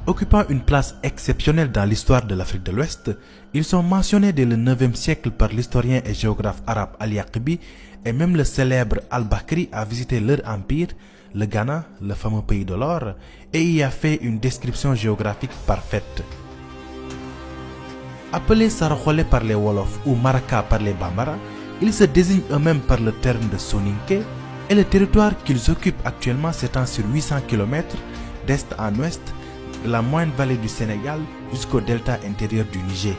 Occupant une place exceptionnelle dans l'histoire de l'Afrique de l'Ouest, ils sont mentionnés dès le 9e siècle par l'historien et géographe arabe Al-Yaqibi, et même le célèbre Al-Bakri a visité leur empire, le Ghana, le fameux pays de l'or, et y a fait une description géographique parfaite. Appelés Saraxolé par les Wolofs ou Maraka par les Bambara, ils se désignent eux-mêmes par le terme de Soninké, et le territoire qu'ils occupent actuellement s'étend sur 800 km d'est en ouest, de la moyenne vallée du Sénégal jusqu'au delta intérieur du Niger.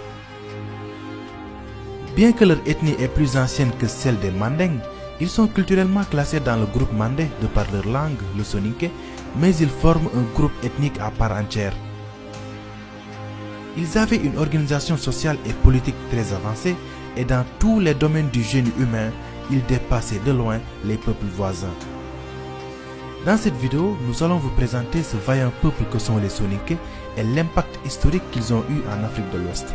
Bien que leur ethnie est plus ancienne que celle des Mandeng, ils sont culturellement classés dans le groupe Mandé de par leur langue, le Soninké, mais ils forment un groupe ethnique à part entière. Ils avaient une organisation sociale et politique très avancée et dans tous les domaines du génie humain, ils dépassaient de loin les peuples voisins. Dans cette vidéo, nous allons vous présenter ce vaillant peuple que sont les Soninké et l'impact historique qu'ils ont eu en Afrique de l'Ouest.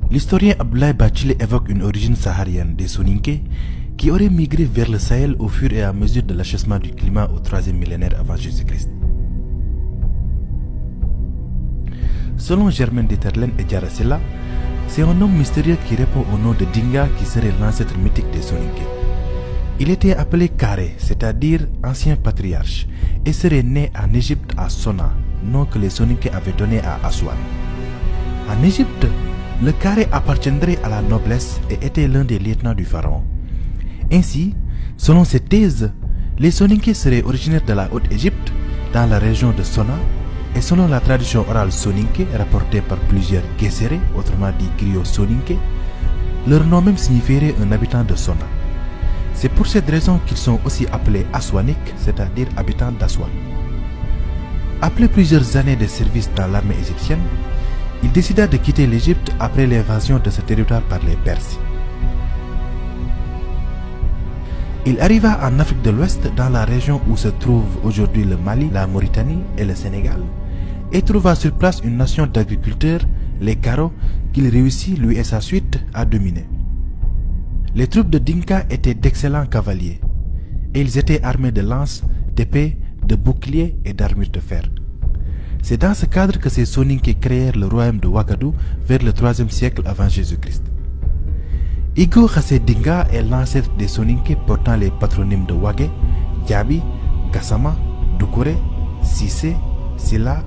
L'historien Abdoulaye Bathily évoque une origine saharienne des Soninké qui auraient migré vers le Sahel au fur et à mesure de l'achèvement du climat au 3e millénaire avant Jésus-Christ. Selon Germaine Dieterlen et Diarra Sylla, c'est un homme mystérieux qui répond au nom de Dinga qui serait l'ancêtre mythique des Soninké. Il était appelé Karé, c'est-à-dire ancien patriarche, et serait né en Égypte à Sona, nom que les Soninké avaient donné à Aswan. En Égypte, le Karé appartiendrait à la noblesse et était l'un des lieutenants du pharaon. Ainsi, selon cette thèse, les Soninké seraient originaires de la Haute-Égypte, dans la région de Sona, et selon la tradition orale Soninké rapportée par plusieurs Kesséré, autrement dit griots Soninké, leur nom même signifierait un habitant de Sona. C'est pour cette raison qu'ils sont aussi appelés Aswaniques, c'est-à-dire habitants d'Aswan. Après plusieurs années de service dans l'armée égyptienne, il décida de quitter l'Égypte après l'invasion de ce territoire par les Perses. Il arriva en Afrique de l'Ouest dans la région où se trouvent aujourd'hui le Mali, la Mauritanie et le Sénégal, et trouva sur place une nation d'agriculteurs, les Karo, qu'il réussit, lui et sa suite, à dominer. Les troupes de Dinka étaient d'excellents cavaliers, et ils étaient armés de lances, d'épées, de boucliers et d'armures de fer. C'est dans ce cadre que ces Soninké créèrent le royaume de Ouagadougou vers le 3e siècle avant Jésus-Christ. Igo Khassé Dinga est l'ancêtre des Soninké portant les patronymes de Ouagué, Diaby, Gassama, Doucouré, Sissé, Silla,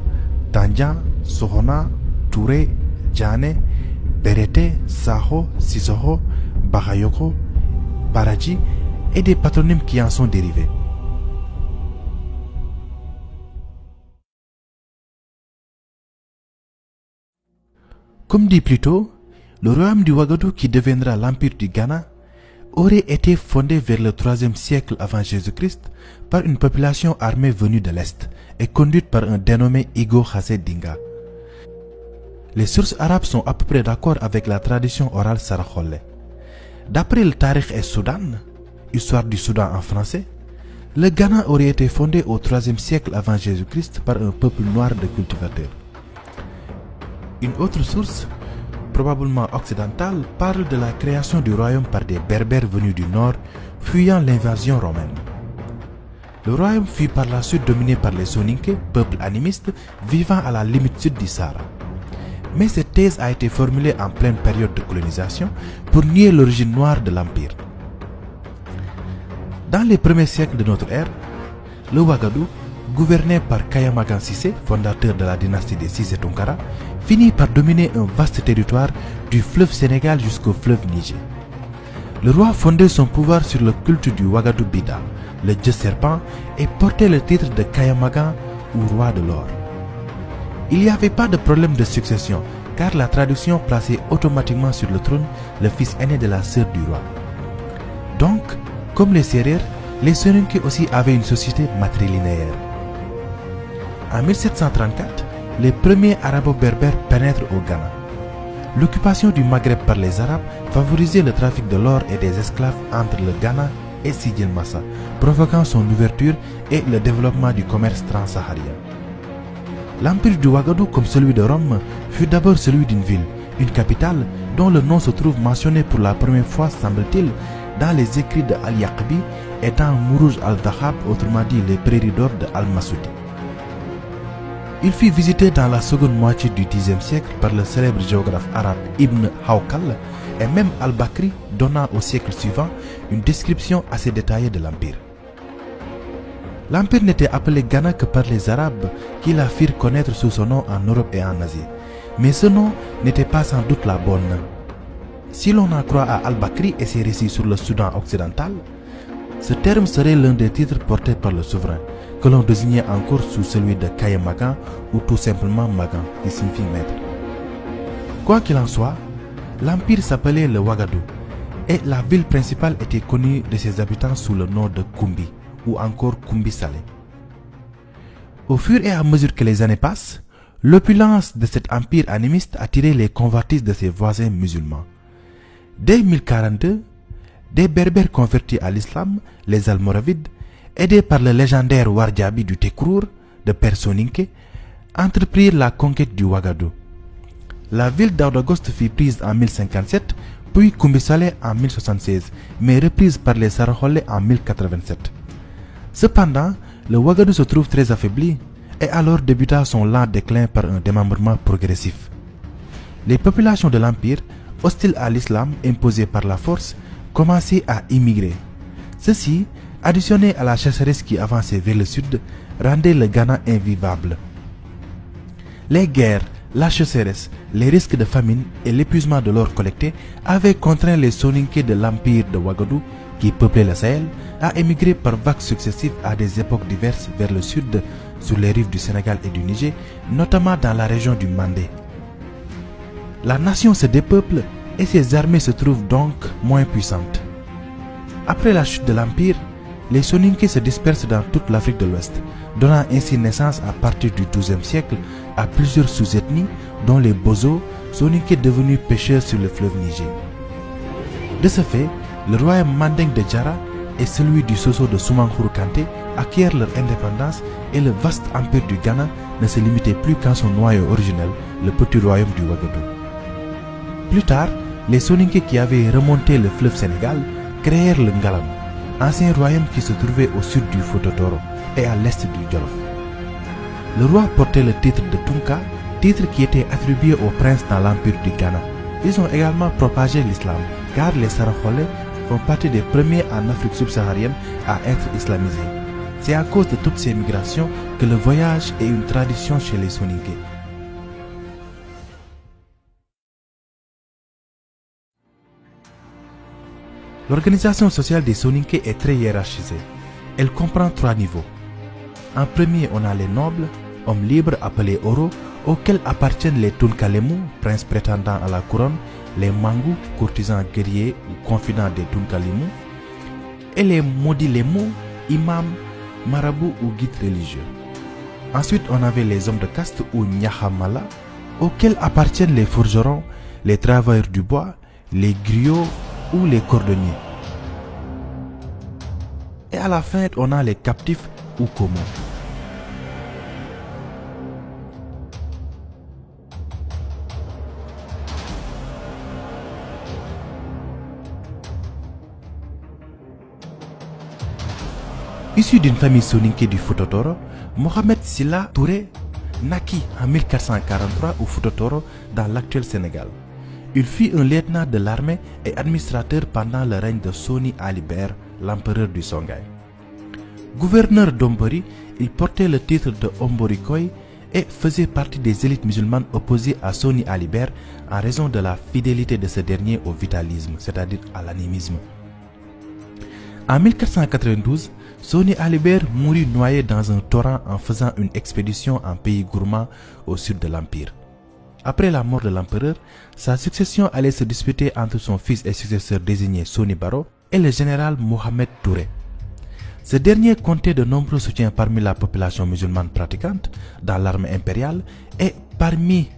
Tandjan, Sohona, Touré, Djane, Berete, Saho, Sissoko, Bakayoko, Baradji et des patronymes qui en sont dérivés. Comme dit plus tôt, le royaume du Ouagadougou qui deviendra l'empire du Ghana aurait été fondé vers le 3e siècle avant Jésus-Christ par une population armée venue de l'Est et conduite par un dénommé Igo Khassé Dinga. Les sources arabes sont à peu près d'accord avec la tradition orale Saraxolé. D'après le Tarikh et Soudan, histoire du Soudan en français, le Ghana aurait été fondé au 3e siècle avant Jésus-Christ par un peuple noir de cultivateurs. Une autre source, probablement occidentale, parle de la création du royaume par des Berbères venus du nord, fuyant l'invasion romaine. Le royaume fut par la suite dominé par les Soninké, peuple animiste vivant à la limite sud du Sahara. Mais cette thèse a été formulée en pleine période de colonisation pour nier l'origine noire de l'empire. Dans les premiers siècles de notre ère, le Ouagadougou, gouverné par Kayamagan Sissé, fondateur de la dynastie des Sissé Tonkara, finit par dominer un vaste territoire du fleuve Sénégal jusqu'au fleuve Niger. Le roi fondait son pouvoir sur le culte du Ouagadougou Bida, le dieu serpent, et portait le titre de Kayamagan ou roi de l'or. Il n'y avait pas de problème de succession, car la tradition plaçait automatiquement sur le trône le fils aîné de la sœur du roi. Donc, comme les Sérères, les Soninké aussi avaient une société matrilinéaire. En 1734, les premiers arabo-berbères pénètrent au Ghana. L'occupation du Maghreb par les Arabes favorisait le trafic de l'or et des esclaves entre le Ghana et Sidi El Massa, provoquant son ouverture et le développement du commerce transsaharien. L'empire du Ouagadougou, comme celui de Rome, fut d'abord celui d'une ville, une capitale dont le nom se trouve mentionné pour la première fois, semble-t-il, dans les écrits de Al-Yaqbi et dans Mourouj al-Dhahab, autrement dit les prairies d'or de Al-Masoudi. Il fut visité dans la seconde moitié du Xe siècle par le célèbre géographe arabe Ibn Hawqal et même Al-Bakri, donnant au siècle suivant une description assez détaillée de l'empire. L'empire n'était appelé Ghana que par les Arabes qui la firent connaître sous son nom en Europe et en Asie. Mais ce nom n'était pas sans doute la bonne. Si l'on en croit à Al-Bakri et ses récits sur le Soudan occidental, ce terme serait l'un des titres portés par le souverain, que l'on désignait encore sous celui de Kaye Magan ou tout simplement Magan, qui signifie maître. Quoi qu'il en soit, l'empire s'appelait le Ouagadougou et la ville principale était connue de ses habitants sous le nom de Koumbi ou encore Koumbi Salé. Au fur et à mesure que les années passent, l'opulence de cet empire animiste attirait les convertis de ses voisins musulmans. Dès 1042, des berbères convertis à l'islam, les Almoravides, aidés par le légendaire Wardjabi du Tekrour, de Père Soninké, entreprirent la conquête du Ouagadougou. La ville d'Aoudagost fut prise en 1057, puis Koumbi Salé en 1076, mais reprise par les Saraholais en 1087. Cependant, le Ouagadougou se trouve très affaibli et alors débuta son lent déclin par un démembrement progressif. Les populations de l'empire, hostiles à l'islam imposé par la force, commençaient à immigrer. Ceci, additionné à la chasseresse qui avançait vers le sud, rendait le Ghana invivable. Les guerres, la chasseresse, les risques de famine et l'épuisement de l'or collecté avaient contraint les Soninké de l'empire de Ouagadougou, qui peuplaient le Sahel, à émigrer par vagues successives à des époques diverses vers le sud, sur les rives du Sénégal et du Niger, notamment dans la région du Mandé. La nation se dépeuple et ses armées se trouvent donc moins puissantes. Après la chute de l'empire, les Soninké se dispersent dans toute l'Afrique de l'Ouest, donnant ainsi naissance à partir du XIIe siècle à plusieurs sous-ethnies, dont les Bozo, Soninké devenus pêcheurs sur le fleuve Niger. De ce fait, le royaume mandingue de Djara et celui du Soso de Soumankhourou Kanté acquièrent leur indépendance et le vaste empire du Ghana ne se limitait plus qu'à son noyau originel, le petit royaume du Ouagadougou. Plus tard, les Soninké qui avaient remonté le fleuve Sénégal créèrent le Ngalam, ancien royaume qui se trouvait au sud du Fouta Toro et à l'est du Djolof. Le roi portait le titre de Tunka, titre qui était attribué aux princes dans l'empire du Ghana. Ils ont également propagé l'islam, car les Saraholais font partie des premiers en Afrique subsaharienne à être islamisés. C'est à cause de toutes ces migrations que le voyage est une tradition chez les Soninké. L'organisation sociale des Soninké est très hiérarchisée. Elle comprend 3 niveaux. En premier, on a les nobles, hommes libres appelés Oro, auxquels appartiennent les Tunkalemu, princes prétendants à la couronne, les Mangou, courtisans guerriers ou confidents des Tunkalemu, et les Modilemu, imams, marabouts ou guides religieux. Ensuite, on avait les hommes de caste ou Nyahamala, auxquels appartiennent les forgerons, les travailleurs du bois, les griots ou les cordonniers. Et à la fin, on a les captifs ou Komo. Issu d'une famille soninké du Fouta Toro, Mohamed Silla Touré naquit en 1443 au Fouta Toro dans l'actuel Sénégal. Il fut un lieutenant de l'armée et administrateur pendant le règne de Soni Alibert, l'empereur du Songhai. Gouverneur d'Ombori, il portait le titre de Omborikoy et faisait partie des élites musulmanes opposées à Soni Alibert en raison de la fidélité de ce dernier au vitalisme, c'est-à-dire à l'animisme. En 1492, Soni Alibert mourut noyé dans un torrent en faisant une expédition en pays gourmand au sud de l'Empire. Après la mort de l'empereur, sa succession allait se disputer entre son fils et successeur désigné Soni Baro et le général Mohamed Touré. Ce dernier comptait de nombreux soutiens parmi la population musulmane pratiquante dans l'armée impériale et parmi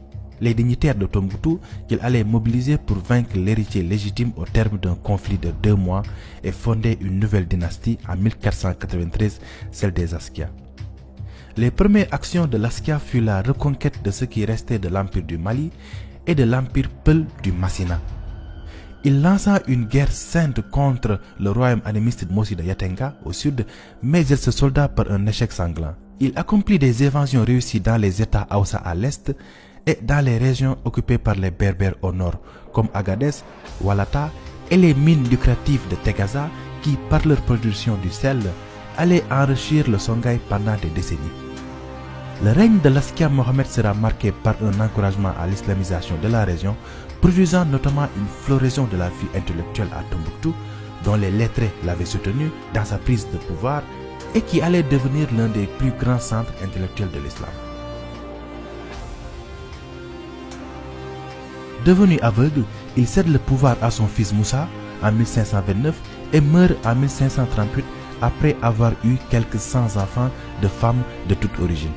les dignitaires de Tombouctou qu'il allait mobiliser pour vaincre l'héritier légitime au terme d'un conflit de 2 mois et fonder une nouvelle dynastie en 1493, celle des Askia. Les premières actions de Laskia furent la reconquête de ce qui restait de l'Empire du Mali et de l'Empire Peul du Massina. Il lança une guerre sainte contre le royaume animiste de Mossi de Yatenga au sud, mais il se solda par un échec sanglant. Il accomplit des invasions réussies dans les États Haoussa à l'est et dans les régions occupées par les Berbères au nord, comme Agadez, Walata et les mines lucratives de Tegaza qui, par leur production du sel, allaient enrichir le Songhai pendant des décennies. Le règne de Laskia Mohammed sera marqué par un encouragement à l'islamisation de la région, produisant notamment une floraison de la vie intellectuelle à Tombouctou, dont les lettrés l'avaient soutenu dans sa prise de pouvoir et qui allait devenir l'un des plus grands centres intellectuels de l'islam. Devenu aveugle, il cède le pouvoir à son fils Moussa en 1529 et meurt en 1538 après avoir eu quelques 100 enfants de femmes de toute origine.